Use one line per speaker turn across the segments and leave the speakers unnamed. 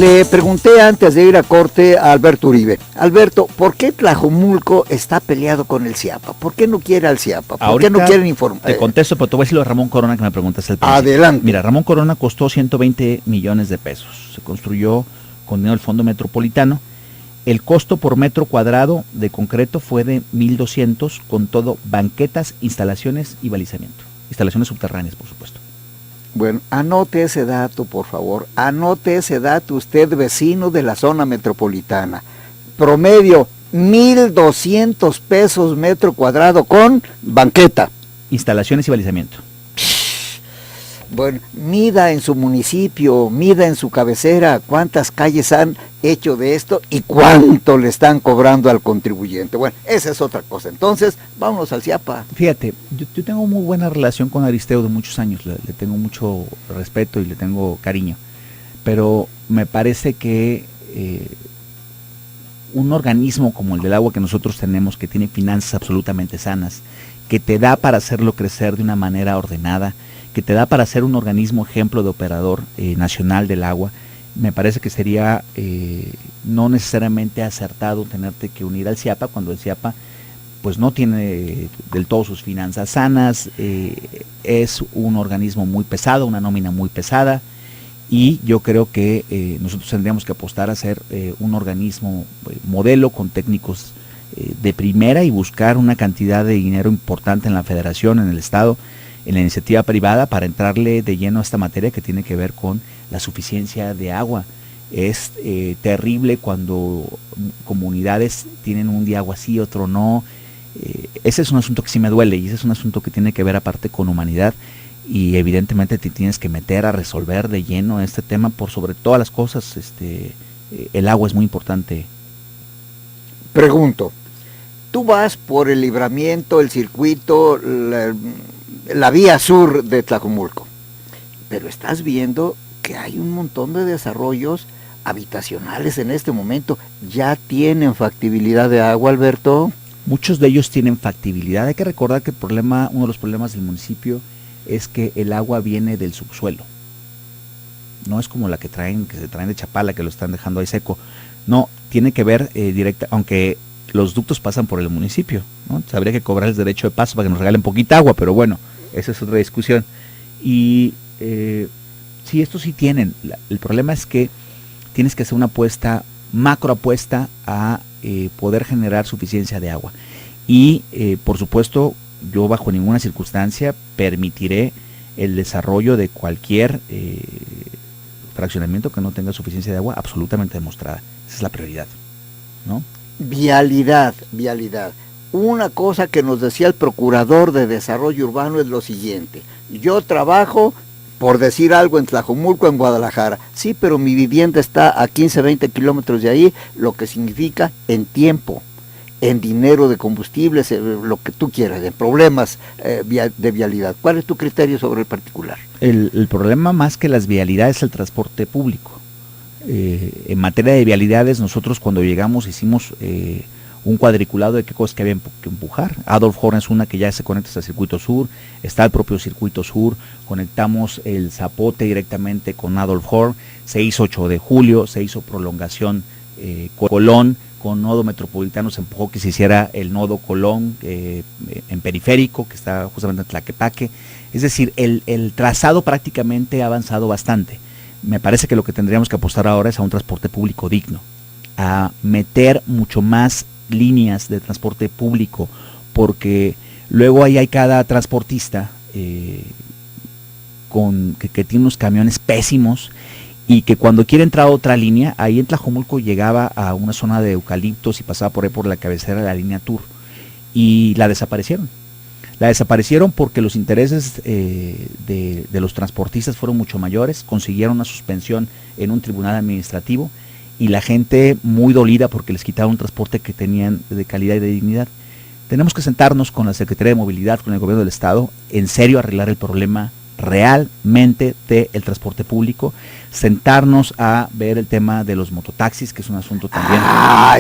Le pregunté antes de ir a corte a Alberto Uribe. Alberto, ¿por qué Tlajomulco está peleado con el CIAPA? ¿Por qué no quiere al CIAPA? ¿Por qué no quieren informar?
Te contesto, pero te voy a decir lo de Ramón Corona que me preguntaste al principio.
Adelante.
Mira, Ramón Corona costó 120 millones de pesos. Se construyó con dinero del Fondo Metropolitano. El costo por metro cuadrado de concreto fue de 1,200 con todo, banquetas, instalaciones y balizamiento. Instalaciones subterráneas, por supuesto.
Bueno, anote ese dato, por favor. Anote ese dato, usted vecino de la zona metropolitana. Promedio, 1,200 pesos metro cuadrado con banqueta.
Instalaciones y balizamiento.
Bueno, mida en su municipio, mida en su cabecera cuántas calles han hecho de esto y cuánto le están cobrando al contribuyente. Bueno, esa es otra cosa. Entonces, vámonos al CIAPA.
Fíjate, yo tengo muy buena relación con Aristeo de muchos años, le tengo mucho respeto y le tengo cariño, pero me parece que un organismo como el del agua que nosotros tenemos, que tiene finanzas absolutamente sanas, que te da para hacerlo crecer de una manera ordenada, que te da para ser un organismo ejemplo de operador nacional del agua, me parece que sería no necesariamente acertado tenerte que unir al CIAPA cuando el CIAPA pues no tiene del todo sus finanzas sanas, es un organismo muy pesado, una nómina muy pesada, y yo creo que nosotros tendríamos que apostar a ser un organismo modelo con técnicos de primera y buscar una cantidad de dinero importante en la federación, en el estado, en la iniciativa privada para entrarle de lleno a esta materia que tiene que ver con la suficiencia de agua. Es terrible cuando comunidades tienen un día agua sí, otro no. Ese es un asunto que sí me duele y ese es un asunto que tiene que ver aparte con humanidad y evidentemente te tienes que meter a resolver de lleno este tema por sobre todas las cosas. El agua es muy importante.
Pregunto, tú vas por el Libramiento, el circuito, la vía sur de Tlajomulco, pero estás viendo que hay un montón de desarrollos habitacionales en este momento. ¿Ya tienen factibilidad de agua, Alberto?
Muchos de ellos tienen factibilidad. Hay que recordar que uno de los problemas del municipio es que el agua viene del subsuelo. No es como la que se traen de Chapala, que lo están dejando ahí seco. No, tiene que ver directa, aunque los ductos pasan por el municipio, ¿no? Habría que cobrar el derecho de paso para que nos regalen poquita agua, pero bueno, esa es otra discusión. Y sí, estos sí tienen. El problema es que tienes que hacer una macro apuesta a poder generar suficiencia de agua. Y por supuesto, yo bajo ninguna circunstancia permitiré el desarrollo de cualquier fraccionamiento que no tenga suficiencia de agua absolutamente demostrada. Esa es la prioridad, ¿no? Vialidad.
Una cosa que nos decía el procurador de desarrollo urbano es lo siguiente: yo trabajo, por decir algo, en Tlajomulco, en Guadalajara, sí, pero mi vivienda está a 15, 20 kilómetros de ahí, lo que significa en tiempo, en dinero de combustibles, lo que tú quieras, en problemas de vialidad. ¿Cuál es tu criterio sobre el particular?
El problema más que las vialidades es el transporte público. En materia de vialidades, nosotros cuando llegamos hicimos un cuadriculado de qué cosas que había que empujar. Adolf Horn es una que ya se conecta hasta el circuito sur, está el propio circuito sur, conectamos el Zapote directamente con Adolf Horn, se hizo 8 de julio, se hizo prolongación Colón, con nodo metropolitano se empujó que se hiciera el nodo Colón en periférico, que está justamente en Tlaquepaque. Es decir, el trazado prácticamente ha avanzado bastante. Me parece que lo que tendríamos que apostar ahora es a un transporte público digno, a meter mucho más líneas de transporte público, porque luego ahí hay cada transportista que tiene unos camiones pésimos y que cuando quiere entrar a otra línea, ahí en Tlajomulco llegaba a una zona de eucaliptos y pasaba por ahí por la cabecera de la línea Tour y la desaparecieron. La desaparecieron porque los intereses de los transportistas fueron mucho mayores, consiguieron una suspensión en un tribunal administrativo y la gente muy dolida porque les quitaron un transporte que tenían de calidad y de dignidad. Tenemos que sentarnos con la Secretaría de Movilidad, con el Gobierno del Estado, en serio arreglar el problema realmente del transporte público, sentarnos a ver el tema de los mototaxis, que es un asunto también.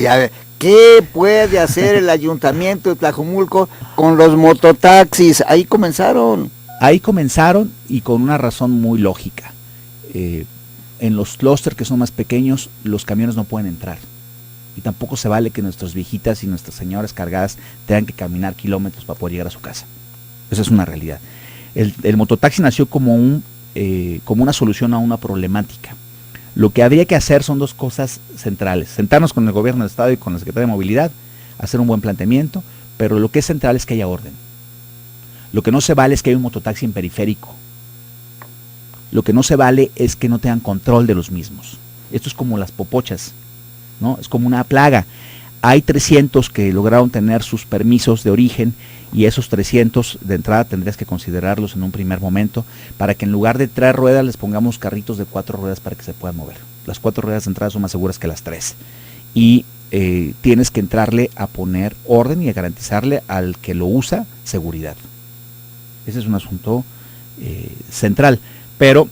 Ya ve. ¿Qué puede hacer el Ayuntamiento de Tlajomulco con los mototaxis? Ahí comenzaron
y con una razón muy lógica. en los clústeres que son más pequeños, los camiones no pueden entrar. Y tampoco se vale que nuestras viejitas y nuestras señoras cargadas tengan que caminar kilómetros para poder llegar a su casa. Esa es una realidad. El mototaxi nació como una solución a una problemática. Lo que habría que hacer son dos cosas centrales: sentarnos con el gobierno del estado y con la Secretaría de Movilidad, hacer un buen planteamiento, pero lo que es central es que haya orden. Lo que no se vale es que haya un mototaxi en periférico. Lo que no se vale es que no tengan control de los mismos. Esto es como las popochas, ¿no? Es como una plaga. Hay 300 que lograron tener sus permisos de origen, y esos 300 de entrada tendrías que considerarlos en un primer momento para que en lugar de 3 ruedas les pongamos carritos de 4 ruedas para que se puedan mover. Las 4 ruedas de entrada son más seguras que las 3. Y tienes que entrarle a poner orden y a garantizarle al que lo usa seguridad. Ese es un asunto central. Pero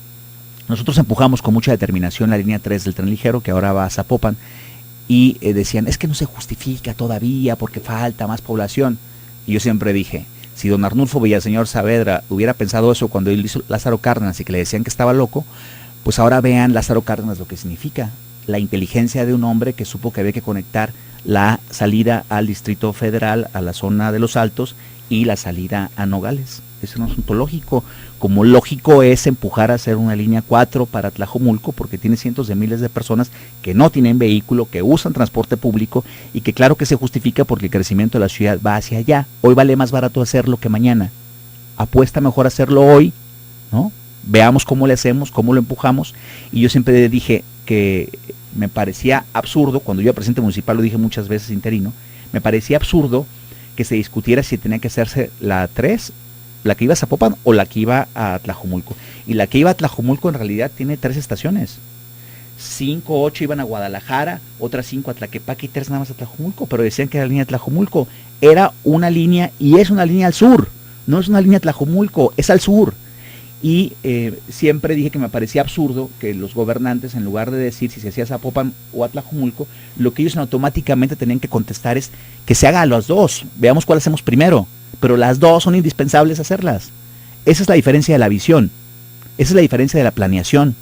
nosotros empujamos con mucha determinación la línea 3 del tren ligero, que ahora va a Zapopan, y decían, es que no se justifica todavía porque falta más población. Y yo siempre dije, si don Arnulfo Villaseñor Saavedra hubiera pensado eso cuando él hizo Lázaro Cárdenas y que le decían que estaba loco, pues ahora vean Lázaro Cárdenas lo que significa. La inteligencia de un hombre que supo que había que conectar la salida al Distrito Federal, a la zona de los Altos, y la salida a Nogales. Es un asunto lógico, como lógico es empujar a hacer una línea 4 para Tlajomulco, porque tiene cientos de miles de personas que no tienen vehículo, que usan transporte público, y que claro que se justifica porque el crecimiento de la ciudad va hacia allá. Hoy vale más barato hacerlo que mañana. Apuesta mejor hacerlo hoy, ¿no? Veamos cómo le hacemos, cómo lo empujamos. Y yo siempre dije que me parecía absurdo, cuando yo era presidente municipal, lo dije muchas veces interino, me parecía absurdo que se discutiera si tenía que hacerse la 3, la que iba a Zapopan o la que iba a Tlajomulco. Y la que iba a Tlajomulco en realidad tiene 3 estaciones. 5, 8 iban a Guadalajara, otras 5 a Tlaquepaque y 3 nada más a Tlajomulco, pero decían que era la línea de Tlajomulco. Era una línea, y es una línea al sur, no es una línea de Tlajomulco, es al sur. Y siempre dije que me parecía absurdo que los gobernantes, en lugar de decir si se hacía Zapopan o a Tlajomulco, lo que ellos automáticamente tenían que contestar es que se haga a las dos, veamos cuál hacemos primero, pero las dos son indispensables hacerlas. Esa es la diferencia de la visión, esa es la diferencia de la planeación,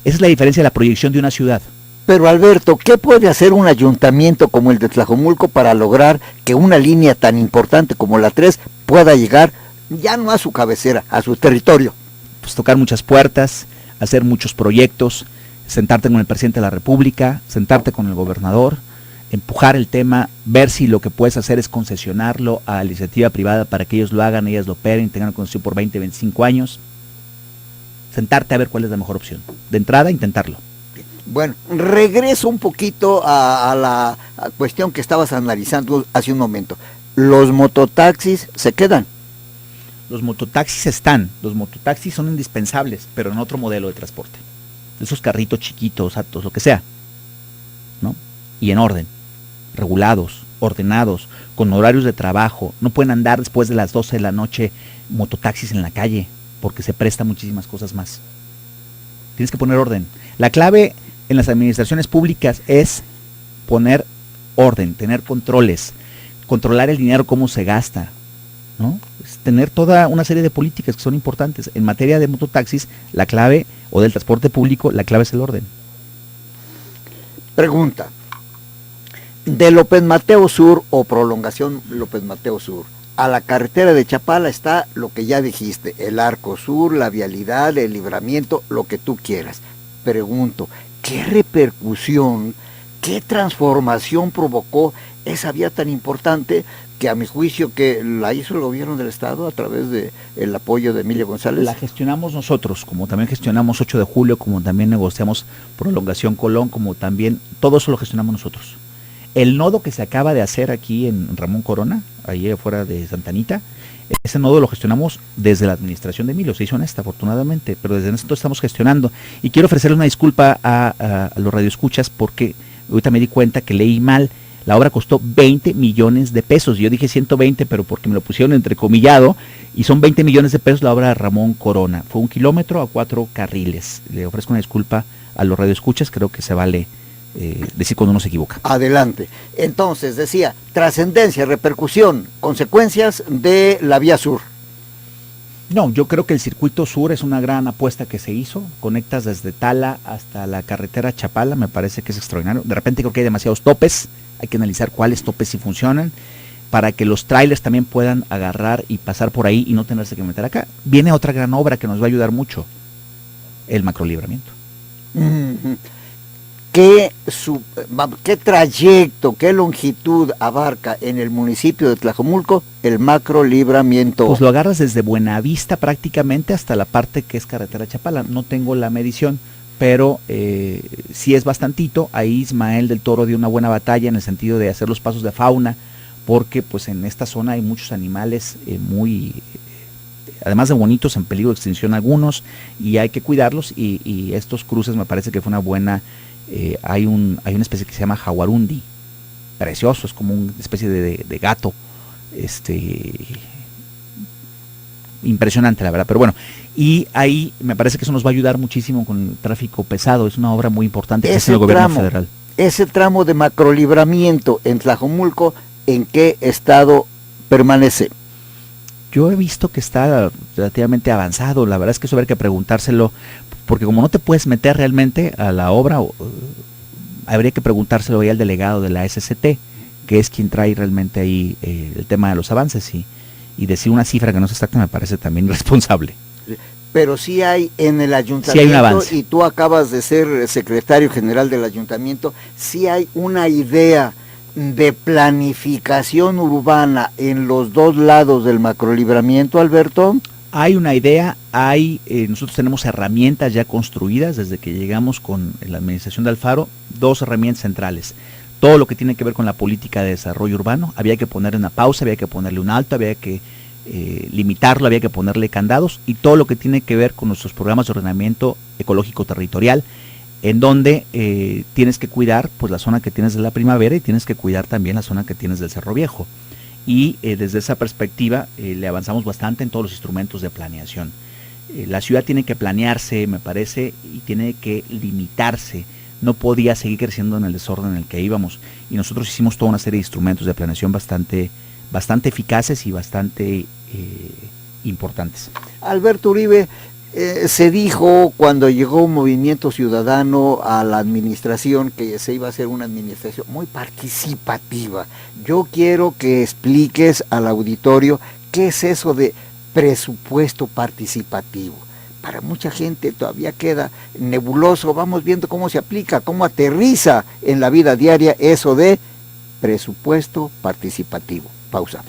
esa es la diferencia de la proyección de una ciudad.
Pero Alberto, ¿qué puede hacer un ayuntamiento como el de Tlajomulco para lograr que una línea tan importante como la 3 pueda llegar ya no a su cabecera, a su territorio?
Pues tocar muchas puertas, hacer muchos proyectos, sentarte con el presidente de la República, sentarte con el gobernador, empujar el tema, ver si lo que puedes hacer es concesionarlo a la iniciativa privada para que ellos lo hagan, ellas lo operen, tengan concesión por 20, 25 años. Sentarte a ver cuál es la mejor opción. De entrada, intentarlo.
Bueno, regreso un poquito a la cuestión que estabas analizando hace un momento. Los mototaxis se quedan.
Los mototaxis están, los mototaxis son indispensables, pero en otro modelo de transporte. Esos carritos chiquitos, altos, lo que sea, ¿no? Y en orden, regulados, ordenados, con horarios de trabajo. No pueden andar después de las 12 de la noche mototaxis en la calle, porque se presta muchísimas cosas más. Tienes que poner orden. La clave en las administraciones públicas es poner orden, tener controles, controlar el dinero, cómo se gasta, ¿no? Es tener toda una serie de políticas que son importantes. En materia de mototaxis, la clave, o del transporte público, la clave es el orden.
Pregunta, de López Mateo Sur o prolongación López Mateo Sur a la carretera de Chapala está lo que ya dijiste, el Arco Sur, la vialidad, el libramiento, lo que tú quieras. Pregunto, ¿qué repercusión, qué transformación provocó esa vía tan importante que a mi juicio que la hizo el gobierno del estado a través del apoyo de Emilio González?
La gestionamos nosotros, como también gestionamos 8 de julio, como también negociamos prolongación Colón, como también, todo eso lo gestionamos nosotros. El nodo que se acaba de hacer aquí en Ramón Corona, ahí afuera de Santa Anita, ese nodo lo gestionamos desde la administración de Emilio, se hizo honesta afortunadamente, pero desde entonces estamos gestionando. Y quiero ofrecerle una disculpa a los radioescuchas porque ahorita me di cuenta que leí mal. La obra costó 20 millones de pesos. Yo dije 120, pero porque me lo pusieron entrecomillado, y son 20 millones de pesos la obra de Ramón Corona. Fue 1 kilómetro a 4 carriles. Le ofrezco una disculpa a los radioescuchas, creo que se vale decir cuando uno se equivoca.
Adelante. Entonces, decía, trascendencia, repercusión, consecuencias de la vía sur.
No, yo creo que el circuito sur es una gran apuesta que se hizo. Conectas desde Tala hasta la carretera Chapala, me parece que es extraordinario. De repente creo que hay demasiados topes, hay que analizar cuáles topes sí funcionan, para que los trailers también puedan agarrar y pasar por ahí y no tenerse que meter acá. Viene otra gran obra que nos va a ayudar mucho, el macrolibramiento.
¿Qué trayecto, qué longitud abarca en el municipio de Tlajomulco el macrolibramiento?
Pues lo agarras desde Buenavista prácticamente hasta la parte que es carretera Chapala. No tengo la medición, pero sí es bastantito. Ahí Ismael del Toro dio una buena batalla en el sentido de hacer los pasos de fauna, porque pues en esta zona hay muchos animales además de bonitos, en peligro de extinción algunos, y hay que cuidarlos, y estos cruces me parece que fue una buena. Hay una especie que se llama jaguarundi, precioso, es como una especie de gato, impresionante la verdad, pero bueno, y ahí me parece que eso nos va a ayudar muchísimo con el tráfico pesado. Es una obra muy importante que hace el gobierno federal.
Ese tramo de macrolibramiento en Tlajomulco, ¿en qué estado permanece?
Yo he visto que está relativamente avanzado. La verdad es que eso habría que preguntárselo, porque como no te puedes meter realmente a la obra, habría que preguntárselo ahí al delegado de la SCT, que es quien trae realmente ahí el tema de los avances, y decir una cifra que no es exacta me parece también irresponsable.
Pero sí hay en el ayuntamiento,
sí hay un avance.
Y tú acabas de ser secretario general del ayuntamiento, sí hay una idea de planificación urbana en los dos lados del macrolibramiento, Alberto.
Hay una idea, nosotros tenemos herramientas ya construidas desde que llegamos con la administración de Alfaro, dos herramientas centrales. Todo lo que tiene que ver con la política de desarrollo urbano, había que ponerle una pausa, había que ponerle un alto, había que limitarlo, había que ponerle candados, y todo lo que tiene que ver con nuestros programas de ordenamiento ecológico territorial, en donde tienes que cuidar pues la zona que tienes de la Primavera, y tienes que cuidar también la zona que tienes del Cerro Viejo. Y desde esa perspectiva le avanzamos bastante en todos los instrumentos de planeación. La ciudad tiene que planearse, me parece, y tiene que limitarse. No podía seguir creciendo en el desorden en el que íbamos, y nosotros hicimos toda una serie de instrumentos de planeación bastante eficaces y bastante importantes.
Alberto Uribe, se dijo cuando llegó Movimiento Ciudadano a la administración que se iba a hacer una administración muy participativa. Yo quiero que expliques al auditorio qué es eso de presupuesto participativo. Para mucha gente todavía queda nebuloso. Vamos viendo cómo se aplica, cómo aterriza en la vida diaria eso de presupuesto participativo. Pausa.